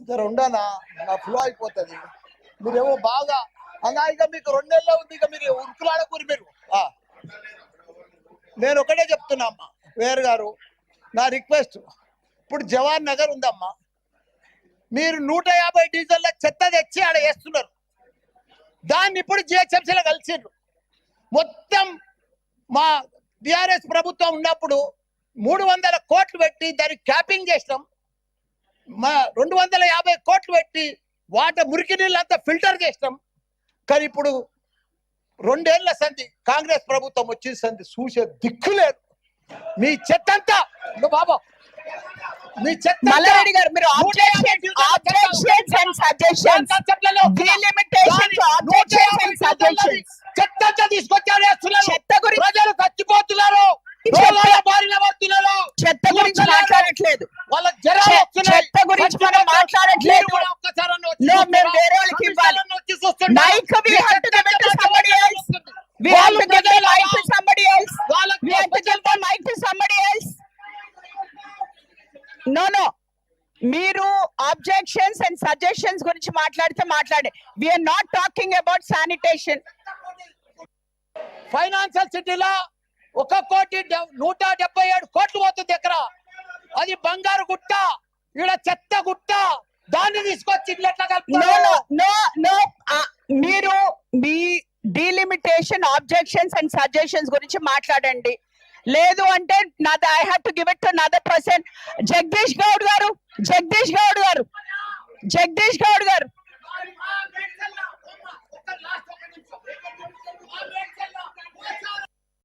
జర ఉండనా నా ఫ్లో అయిపోతుంది. మీరేమో బాగా ఇక మీకు 2 నెలల్లో ఉంది, ఇక మీరు ఉరుకులాడకూరి మీరు. నేను ఒకటే చెప్తున్నా అమ్మా వేరు గారు, నా రిక్వెస్ట్, ఇప్పుడు జవాన్ నగర్ ఉందమ్మా, మీరు 150 డీజిల్ల చెత్త తెచ్చి ఆడ వేస్తున్నారు. దాన్ని ఇప్పుడు జిహెచ్ఎంసీలో కలిసిండ్రు. మొత్తం మా టిఆర్ఎస్ ప్రభుత్వం ఉన్నప్పుడు 300 కోట్లు పెట్టి దానికి క్యాపింగ్ చేసినాం. మా 250 కోట్లు పెట్టి మురికి నీళ్ళు అంతా ఫిల్టర్ చేసినాం. కానీ ఇప్పుడు 2 ఏళ్ల సంధి కాంగ్రెస్ ప్రభుత్వం వచ్చిన సంధి చూసే దిక్కు లేదు. మీ చెత్త అంతా బాబా, మీ చెత్త మల్లారెడ్డి గారు, మీరు చెత్త తీసుకొచ్చారు. చెత్త గురించి ప్రజలు చచ్చిపోతున్నారు, చెత్త గురించి మాట్లాడట్లేదు, వాళ్ళకి జనాలు వస్తున్నాయి. చెత్త గురించి మనం మాట్లాడట్లేదు. మేము వేరే వాళ్ళకి ఇవ్వాలి mic. We have to give it to somebody else. We have to give the mic to somebody else. We have to give the mic to somebody else. No. మీరు ఆబ్జెక్షన్స్ అండ్ సజెషన్స్ గురించి మాట్లాడితే మాట్లాడే. We are not talking about sanitation. Financial సిటీలో 1,177 కోట్లు పోతుంది ఎకరా. అది బంగారు గుట్ట, ఇక్కడ చెత్త గుట్ట. దాన్ని తీసుకొచ్చి మీరు మీ డీలిమిటేషన్, ఆబ్జెక్షన్స్ అండ్ సజెషన్స్ గురించి మాట్లాడండి. లేదు అంటే I have to give it to another person. Jagadish Goud గారు